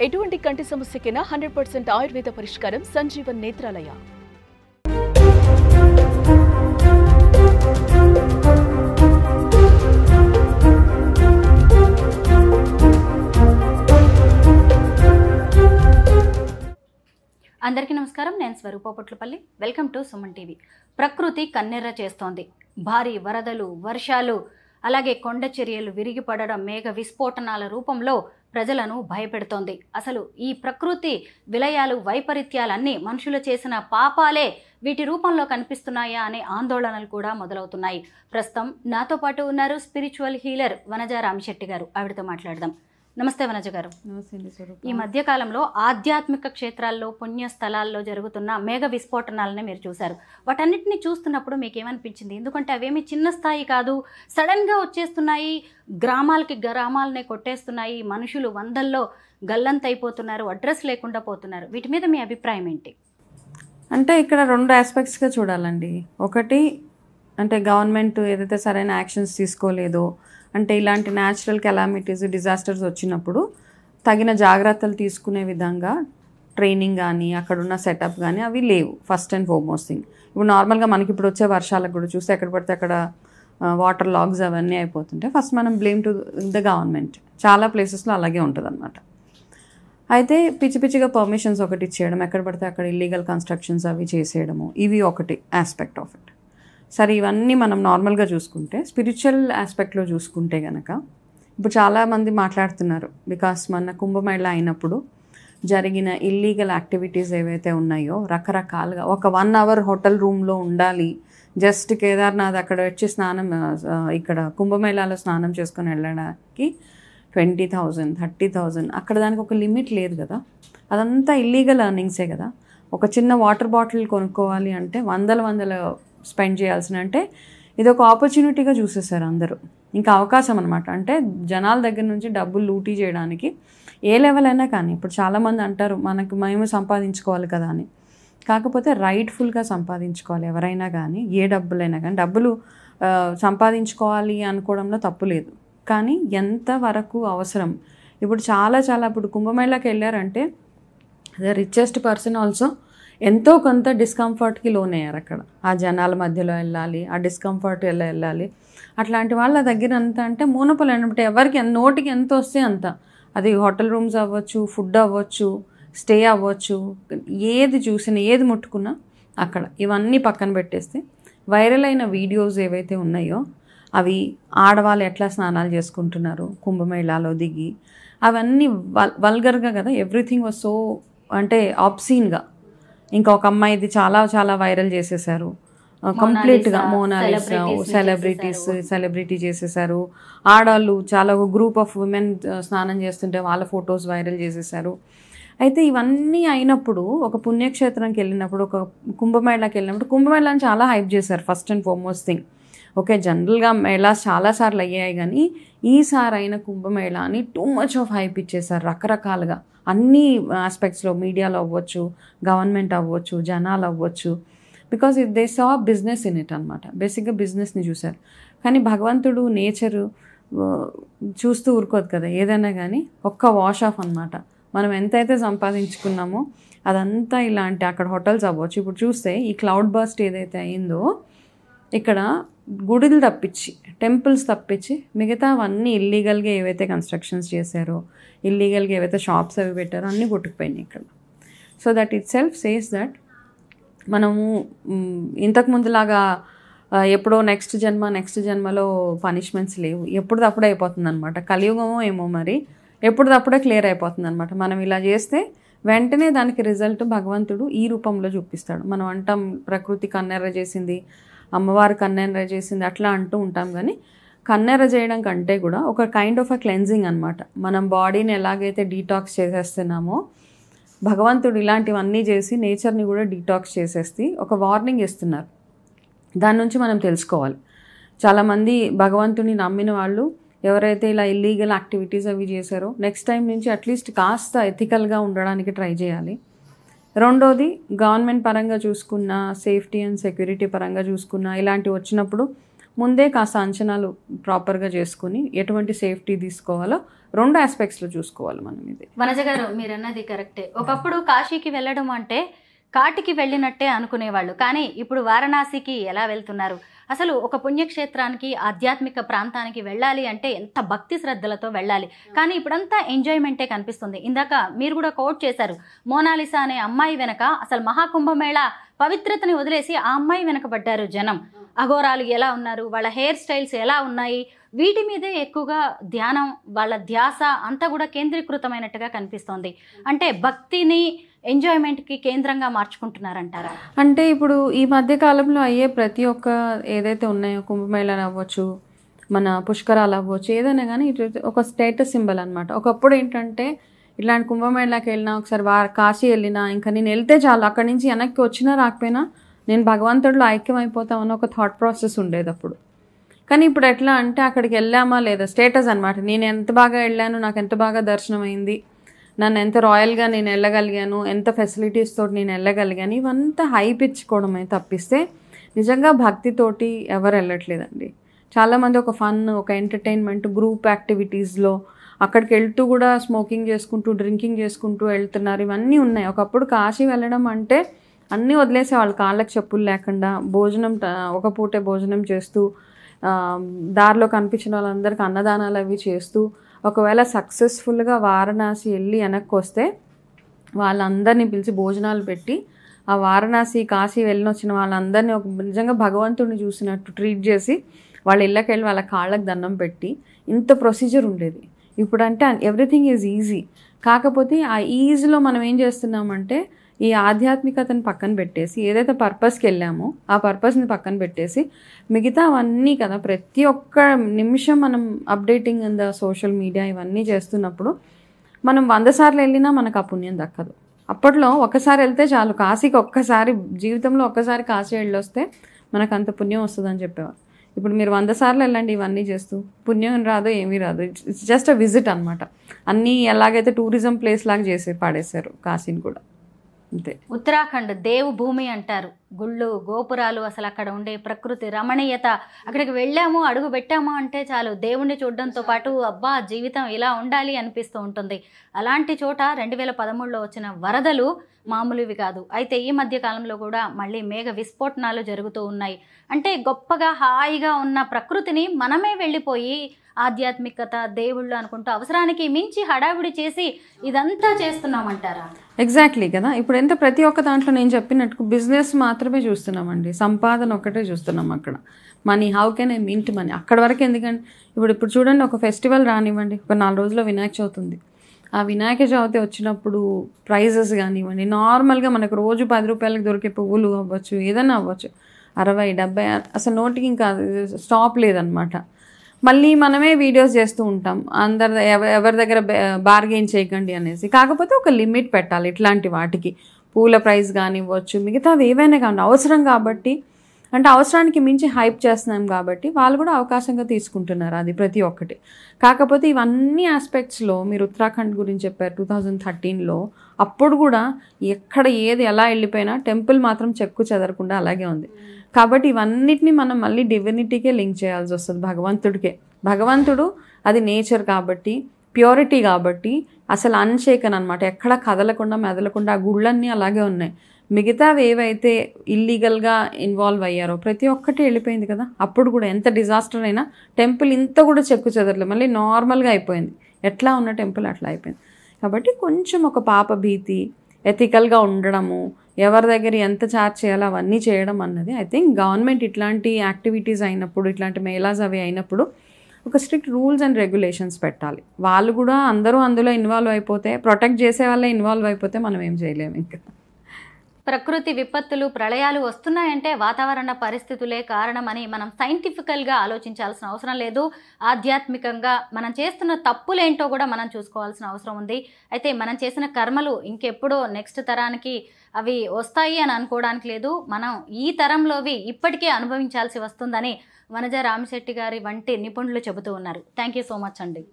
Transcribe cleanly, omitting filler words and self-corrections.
ఎటువంటి కంటి సమస్యకైనా 100% ఆయుర్వేద పరిష్కారం సంజీవన్ నేత్రాలయ. అందరికీ నమస్కారం. నేను Swaroopa Potlapalli. Welcome to Suman TV. ప్రకృతి కన్నెర్ర చేస్తోంది. భారీ వరదలు, వర్షాలు, అలాగే కొండ చర్యలు విరిగిపడడం, మేఘ విస్ఫోటనాల రూపంలో ప్రజలను భయపెడుతోంది. అసలు ఈ ప్రకృతి విలయాలు, వైపరీత్యాలన్నీ మనుషులు చేసిన పాపాలే వీటి రూపంలో కనిపిస్తున్నాయా అనే ఆందోళనలు కూడా మొదలవుతున్నాయి. ప్రస్తుతం నాతో పాటు ఉన్నారు స్పిరిచువల్ హీలర్ వనజ రామిశెట్టి గారు. ఆవిడతో మాట్లాడదాం. నమస్తే వనజ గారు. ఈ మధ్య కాలంలో ఆధ్యాత్మిక క్షేత్రాల్లో, పుణ్య స్థలాల్లో జరుగుతున్న మేఘ విస్ఫోటనాలని మీరు చూశారు. వాటన్నిటిని చూస్తున్నప్పుడు మీకు ఏమనిపించింది? ఎందుకంటే అవేమీ చిన్న స్థాయి కాదు, సడన్గా వచ్చేస్తున్నాయి, గ్రామాలనే కొట్టేస్తున్నాయి, మనుషులు వందల్లో గల్లంతైపోతున్నారు, అడ్రస్ లేకుండా పోతున్నారు. వీటి మీద మీ అభిప్రాయం ఏంటి? అంటే ఇక్కడ రెండు ఆస్పెక్ట్స్గా చూడాలండి. ఒకటి అంటే గవర్నమెంట్ ఏదైతే సరైన యాక్షన్స్ తీసుకోలేదో, అంటే ఇలాంటి న్యాచురల్ కెలామిటీస్, డిజాస్టర్స్ వచ్చినప్పుడు తగిన జాగ్రత్తలు తీసుకునే విధంగా ట్రైనింగ్ కానీ అక్కడున్న సెటప్ కానీ అవి లేవు. First and foremost thing. ఇప్పుడు నార్మల్గా మనకి ఇప్పుడు వచ్చే వర్షాలకు కూడా చూస్తే ఎక్కడ పడితే అక్కడ వాటర్ లాగ్స్ అవన్నీ అయిపోతుంటాయి. ఫస్ట్ మనం బ్లేమ్ టు ద గవర్నమెంట్. చాలా ప్లేసెస్లో అలాగే ఉంటుంది అనమాట. అయితే పిచ్చిగా పర్మిషన్స్ ఒకటి ఇచ్చేయడం, ఎక్కడ పడితే అక్కడ ఇల్లీగల్ కన్స్ట్రక్షన్స్ అవి చేసేయడము, ఇవి ఒకటి ఆస్పెక్ట్ ఆఫ్ ఇట్. సరే, ఇవన్నీ మనం నార్మల్గా చూసుకుంటే, స్పిరిచువల్ ఆస్పెక్ట్లో చూసుకుంటే కనుక ఇప్పుడు చాలామంది మాట్లాడుతున్నారు. బికాస్ మన కుంభమేళ అయినప్పుడు జరిగిన ఇల్లీగల్ యాక్టివిటీస్ ఏవైతే ఉన్నాయో రకరకాలుగా, ఒక 1 hour హోటల్ రూమ్లో ఉండాలి, జస్ట్ కేదార్నాథ్ అక్కడ వచ్చి ఇక్కడ కుంభమేళాలో స్నానం చేసుకొని వెళ్ళడానికి 20,000, 30,000, అక్కడ దానికి ఒక లిమిట్ లేదు కదా. అదంతా ఇల్లీగల్ ఎర్నింగ్సే కదా. ఒక చిన్న వాటర్ బాటిల్ కొనుక్కోవాలి అంటే వందల స్పెండ్ చేయాల్సిన, అంటే ఇది ఒక ఆపర్చునిటీగా చూసేసారు అందరూ. ఇంకా అవకాశం అనమాట. అంటే జనాల దగ్గర నుంచి డబ్బులు లూటీ చేయడానికి ఏ లెవెల్ అయినా కానీ. ఇప్పుడు చాలామంది అంటారు మేము సంపాదించుకోవాలి కదా అని. కాకపోతే రైట్ఫుల్గా సంపాదించుకోవాలి ఎవరైనా కానీ, ఏ డబ్బులైనా కానీ. డబ్బులు సంపాదించుకోవాలి అనుకోవడంలో తప్పు లేదు, కానీ ఎంతవరకు అవసరం. ఇప్పుడు చాలా ఇప్పుడు కుంభమేళాకి వెళ్ళారంటే ద రిచెస్ట్ పర్సన్ ఆల్సో ఎంతో కొంత డిస్కంఫర్ట్కి లోన్ అయ్యారు. అక్కడ ఆ జనాల మధ్యలో వెళ్ళాలి, ఆ డిస్కంఫర్ట్ వెళ్ళాలి. అట్లాంటి వాళ్ళ దగ్గర అంత అంటే మోనోపోలి అంటే ఎవరికి నోటికి ఎంత వస్తే అంత. అది హోటల్ రూమ్స్ అవ్వచ్చు, ఫుడ్ అవ్వచ్చు, స్టే అవ్వచ్చు, ఏది చూసినా ఏది ముట్టుకున్నా అక్కడ. ఇవన్నీ పక్కన పెట్టేస్తే వైరల్ అయిన వీడియోస్ ఏవైతే ఉన్నాయో అవి ఆడవాళ్ళు ఎట్లా స్నానాలు చేసుకుంటున్నారు కుంభమేళాలో దిగి, అవన్నీ వల్గర్గా కదా. ఎవ్రీథింగ్ వాజ్ సో అంటే ఆబ్సీన్గా. ఇంకా ఒక అమ్మాయిది చాలా వైరల్ చేసేసారు కంప్లీట్గా. మోనాలిసా సెలబ్రిటీ చేసేసారు. ఆడవాళ్ళు చాలా గ్రూప్ ఆఫ్ ఉమెన్ స్నానం చేస్తుంటే వాళ్ళ ఫొటోస్ వైరల్ చేసేసారు. అయితే ఇవన్నీ అయినప్పుడు ఒక పుణ్యక్షేత్రంకి వెళ్ళినప్పుడు, ఒక కుంభమేళాకి వెళ్ళినప్పుడు, కుంభమేళాని చాలా హైప్ చేశారు first and foremost thing. Okay, జనరల్గా మేళాస్ చాలాసార్లు అయ్యాయి, కానీ ఈసారి అయిన కుంభమేళాని టూ మచ్ ఆఫ్ హైప్ ఇచ్చేసారు రకరకాలుగా. అన్ని ఆస్పెక్ట్స్లో, మీడియాలో అవ్వచ్చు, గవర్నమెంట్ అవ్వచ్చు, జనాలు అవ్వచ్చు. Because they saw business in it అనమాట. బేసిక్గా బిజినెస్ని చూశారు. కానీ భగవంతుడు, నేచరు చూస్తూ ఊరుకోదు కదా ఏదైనా కానీ. ఒక్క వాష్ ఆఫ్ అనమాట. మనం ఎంతైతే సంపాదించుకున్నామో అదంతా ఇలాంటి అక్కడ హోటల్స్ అవ్వచ్చు. ఇప్పుడు చూస్తే ఈ క్లౌడ్ బర్స్ట్ ఏదైతే అయిందో, ఇక్కడ గుడులు తప్పించి, టెంపుల్స్ తప్పించి మిగతావన్నీ ఇల్లీగల్గా ఏవైతే కన్స్ట్రక్షన్స్ చేశారో, ఇల్లీగల్గా ఏవైతే షాప్స్ అవి పెట్టారో అన్నీ కొట్టుకుపోయినాయి ఇక్కడ. So that it self says that మనము ఇంతకుముందులాగా ఎప్పుడో నెక్స్ట్ జన్మలో పనిష్మెంట్స్ లేవు. ఎప్పుడుదప్పుడే అయిపోతుంది అనమాట. కలియుగమో ఏమో మరి, ఎప్పుడుదప్పుడే క్లియర్ అయిపోతుంది అనమాట. మనం ఇలా చేస్తే వెంటనే దానికి రిజల్ట్ భగవంతుడు ఈ రూపంలో చూపిస్తాడు. మనం అంటాం ప్రకృతి కన్నెర్ర చేసింది, అమ్మవారు కన్నెర్ర చేసింది అట్లా అంటూ ఉంటాం, కానీ కన్నెర్ర చేయడం కంటే కూడా ఒక కైండ్ ఆఫ్ అ క్లెన్జింగ్ అనమాట. మనం బాడీని ఎలాగైతే డీటాక్స్ చేసేస్తున్నామో, భగవంతుడు ఇలాంటివన్నీ చేసి నేచర్ని కూడా డీటాక్స్ చేసేసి ఒక వార్నింగ్ ఇస్తున్నారు. దాని నుంచి మనం తెలుసుకోవాలి. చాలామంది భగవంతుని నమ్మిన వాళ్ళు ఎవరైతే ఇలా ఇల్లీగల్ యాక్టివిటీస్ అవి చేశారో, నెక్స్ట్ టైం నుంచి అట్లీస్ట్ కాస్త ఎథికల్గా ఉండడానికి ట్రై చేయాలి. రెండోది, గవర్నమెంట్ పరంగా చూసుకున్న, సేఫ్టీ అండ్ సెక్యూరిటీ పరంగా చూసుకున్న, ఇలాంటివి వచ్చినప్పుడు ముందే కాస్త అంచనాలు ప్రాపర్గా చేసుకుని ఎటువంటి సేఫ్టీ తీసుకోవాలో రెండు ఆస్పెక్ట్స్లో చూసుకోవాలి మనం ఇది. వనజ గారు మీరు అన్నది కరెక్టే. ఒకప్పుడు కాశీకి వెళ్ళడం అంటే కాటికి వెళ్ళినట్టే అనుకునేవాళ్ళు, కానీ ఇప్పుడు వారణాసికి ఎలా వెళ్తున్నారు? అసలు ఒక పుణ్యక్షేత్రానికి ఆధ్యాత్మిక ప్రాంతానికి వెళ్ళాలి అంటే ఎంత భక్తి శ్రద్ధలతో వెళ్ళాలి, కానీ ఇప్పుడంతా ఎంజాయ్మెంటే కనిపిస్తుంది. ఇందాక మీరు కూడా కోట్ చేశారు, మోనాలిసా అనే అమ్మాయి వెనక అసలు మహాకుంభమేళ పవిత్రతని వదిలేసి ఆ అమ్మాయి వెనకబడ్డారు జనం. అఘోరాలు ఎలా ఉన్నారు, వాళ్ళ హెయిర్ స్టైల్స్ ఎలా ఉన్నాయి, వీటి మీదే ఎక్కువగా ధ్యానం, వాళ్ళ ధ్యాస అంతా కూడా కేంద్రీకృతమైనట్టుగా కనిపిస్తోంది. అంటే భక్తిని ఎంజాయ్మెంట్కి కేంద్రంగా మార్చుకుంటున్నారంటారా? అంటే ఇప్పుడు ఈ మధ్య కాలంలో అయ్యే ప్రతి ఒక్క ఏదైతే ఉన్నాయో, కుంభమేళాలు అవ్వచ్చు, మన పుష్కరాలు అవ్వచ్చు, ఏదైనా కానీ ఇటు ఒక స్టేటస్ సింబల్ అనమాట. ఒకప్పుడు ఏంటంటే ఇలాంటి కుంభమేళాకి వెళ్ళినా, ఒకసారి కాశీ వెళ్ళినా, ఇంకా నేను వెళ్తే చాలు, అక్కడి నుంచి వెనక్కి వచ్చినా రాకపోయినా నేను భగవంతుడిలో ఐక్యమైపోతామని ఒక థాట్ ప్రాసెస్ ఉండేది అప్పుడు. కానీ ఇప్పుడు ఎట్లా అంటే అక్కడికి వెళ్ళామా లేదా స్టేటస్ అనమాట. నేను ఎంత బాగా వెళ్ళాను, నాకు ఎంత బాగా దర్శనం అయింది, నన్ను ఎంత రాయల్గా నేను వెళ్ళగలిగాను, ఎంత ఫెసిలిటీస్ తోటి నేను వెళ్ళగలిగాను, ఇవంతా హైప్ ఇచ్చుకోవడమే తప్పిస్తే నిజంగా భక్తితోటి ఎవరు వెళ్ళట్లేదండి. చాలామంది ఒక ఫన్, ఒక ఎంటర్టైన్మెంట్, గ్రూప్ యాక్టివిటీస్లో అక్కడికి వెళ్తూ కూడా స్మోకింగ్ చేసుకుంటూ, డ్రింకింగ్ చేసుకుంటూ వెళ్తున్నారు. ఇవన్నీ ఉన్నాయి. ఒకప్పుడు కాశీ వెళ్ళడం అంటే అన్నీ వదిలేసే వాళ్ళు, కాళ్ళకి చెప్పులు లేకుండా భోజనం, ఒక పూటే భోజనం చేస్తూ, దారిలో కనిపించిన వాళ్ళందరికీ అన్నదానాలు అవి చేస్తూ, ఒకవేళ సక్సెస్ఫుల్గా వారణాసి వెళ్ళి వెనక్కి వస్తే వాళ్ళందరినీ పిలిచి భోజనాలు పెట్టి ఆ వారణాసి కాశీ వెళ్ళిన వాళ్ళందరినీ ఒక నిజంగా భగవంతుడిని చూసినట్టు ట్రీట్ చేసి వాళ్ళ ఇళ్ళకి వెళ్ళి వాళ్ళ కాళ్ళకి దండం పెట్టి ఇంత ప్రొసీజర్ ఉండేది. ఇప్పుడంటే ఎవ్రీథింగ్ ఈజ్ ఈజీ. కాకపోతే ఆ ఈజీలో మనం ఏం చేస్తున్నామంటే ఈ ఆధ్యాత్మికతను పక్కన పెట్టేసి, ఏదైతే పర్పస్కి వెళ్ళామో ఆ పర్పస్ని పక్కన పెట్టేసి మిగతా అవన్నీ కదా, ప్రతి ఒక్క నిమిషం మనం updating in the social media ఇవన్నీ చేస్తున్నప్పుడు మనం 100 సార్లు వెళ్ళినా మనకు ఆ పుణ్యం దక్కదు. అప్పట్లో ఒక్కసారి వెళ్తే చాలు, కాశీకి ఒక్కసారి జీవితంలో ఒక్కసారి కాశీ వెళ్ళొస్తే మనకు అంత పుణ్యం వస్తుందని చెప్పేవారు. ఇప్పుడు మీరు 100 సార్లు వెళ్ళండి ఇవన్నీ చేస్తూ, పుణ్యం రాదు, ఏమీ రాదు. ఇట్స్ జస్ట్ అ విజిట్ అనమాట. అన్నీ ఎలాగైతే టూరిజం ప్లేస్ లాగా చేసి పాడేశారు కాశీని కూడా, అంతే. ఉత్తరాఖండ్ దేవ్ భూమి అంటారు. గుళ్ళు, గోపురాలు, అసలు అక్కడ ఉండే ప్రకృతి రమణీయత, అక్కడికి వెళ్ళాము, అడుగు పెట్టాము అంటే చాలు దేవుణ్ణి చూడడంతో పాటు అబ్బా జీవితం ఇలా ఉండాలి అనిపిస్తూ ఉంటుంది. అలాంటి చోట 2013లో వచ్చిన వరదలు మామూలువి కాదు. అయితే ఈ మధ్య కాలంలో కూడా మళ్ళీ మేఘ విస్ఫోటనాలు జరుగుతూ ఉన్నాయి. అంటే గొప్పగా హాయిగా ఉన్న ప్రకృతిని మనమే వెళ్ళిపోయి ఆధ్యాత్మికత, దేవుళ్ళు అనుకుంటూ అవసరానికి మించి హడావిడి చేసి ఇదంతా చేస్తున్నామంటారా? ఎగ్జాక్ట్లీ కదా. ఇప్పుడు ఎంత ప్రతి ఒక్క దాంట్లో నేను చెప్పినట్టు బిజినెస్ మాత్రమే చూస్తున్నామండి, సంపాదన ఒకటే చూస్తున్నాం. అక్కడ money, how can I mint money, అక్కడ వరకు. ఎందుకంటే ఇప్పుడు చూడండి, ఒక ఫెస్టివల్ రానివ్వండి, ఒక 4 రోజుల్లో వినాయక చవితి ఉంది. ఆ వినాయక చవితి వచ్చినప్పుడు ప్రైజెస్ కానివ్వండి, నార్మల్గా మనకు రోజు 10 రూపాయలకు దొరికే పువ్వులు అవ్వచ్చు, ఏదైనా అవ్వచ్చు, 60, 70, అసలు నోటికి ఇంకా స్టాప్ లేదనమాట. మళ్ళీ మనమే వీడియోస్ చేస్తూ ఉంటాం, ఎవరి దగ్గర బార్గెయిన్ చేయకండి అనేసి. కాకపోతే ఒక లిమిట్ పెట్టాలి ఇట్లాంటి వాటికి. పూల ప్రైస్ కానివ్వచ్చు, మిగతావి ఏవైనా కానీ అవసరం కాబట్టి, అంటే అవసరానికి మించి హైప్ చేస్తున్నాం కాబట్టి వాళ్ళు కూడా అవకాశంగా తీసుకుంటున్నారు, అది ప్రతి ఒక్కటి. కాకపోతే ఇవన్నీ ఆస్పెక్ట్స్లో మీరు ఉత్తరాఖండ్ గురించి చెప్పారు 2013లో, అప్పుడు కూడా ఎక్కడ ఏది ఎలా వెళ్ళిపోయినా టెంపుల్ మాత్రం చెక్కు చెదరకుండా అలాగే ఉంది. కాబట్టి ఇవన్నిటిని మనం మళ్ళీ డివినిటీకే లింక్ చేయాల్సి వస్తుంది, భగవంతుడికే. భగవంతుడు అది నేచర్ కాబట్టి, ప్యూరిటీ కాబట్టి అసలు అన్షేకన్ అనమాట, ఎక్కడ కదలకుండా మెదలకుండా ఆ గుళ్ళన్నీ అలాగే ఉన్నాయి. మిగతావి ఏవైతే ఇల్లీగల్గా ఇన్వాల్వ్ అయ్యారో ప్రతి ఒక్కటి వెళ్ళిపోయింది కదా. అప్పుడు కూడా ఎంత డిజాస్టర్ అయినా టెంపుల్ ఇంత కూడా చెక్కు చెదరలేదు, మళ్ళీ నార్మల్గా అయిపోయింది. ఎట్లా ఉన్న టెంపుల్ అట్లా అయిపోయింది. కాబట్టి కొంచెం ఒక పాప భీతి, ఎథికల్గా ఉండడము, ఎవరి దగ్గర ఎంత ఛార్జ్ చేయాలో అవన్నీ చేయడం అన్నది ఐ థింక్ గవర్నమెంట్ ఇట్లాంటి యాక్టివిటీస్ అయినప్పుడు, ఇట్లాంటి మేళాస్ అవి అయినప్పుడు ఒక స్ట్రిక్ట్ రూల్స్ అండ్ రెగ్యులేషన్స్ పెట్టాలి. వాళ్ళు కూడా అందరూ అందులో ఇన్వాల్వ్ అయిపోతే, ప్రొటెక్ట్ చేసే వాళ్ళే ఇన్వాల్వ్ అయిపోతే మనం ఏం చేయలేము. ఇంకా ప్రకృతి విపత్తులు, ప్రళయాలు వస్తున్నాయంటే వాతావరణ పరిస్థితులే కారణమని మనం సైంటిఫికల్గా ఆలోచించాల్సిన అవసరం లేదు. ఆధ్యాత్మికంగా మనం చేస్తున్న తప్పులేంటో కూడా మనం చూసుకోవాల్సిన అవసరం ఉంది. అయితే మనం చేసిన కర్మలు ఇంకెప్పుడో నెక్స్ట్ తరానికి అవి వస్తాయి అని అనుకోవడానికి లేదు. మనం ఈ తరంలోవి ఇప్పటికే అనుభవించాల్సి వస్తుందని వనజ రామిశెట్టి గారి వంటి నిపుణులు చెబుతూ ఉన్నారు. థ్యాంక్ యూ సో మచ్ అండి.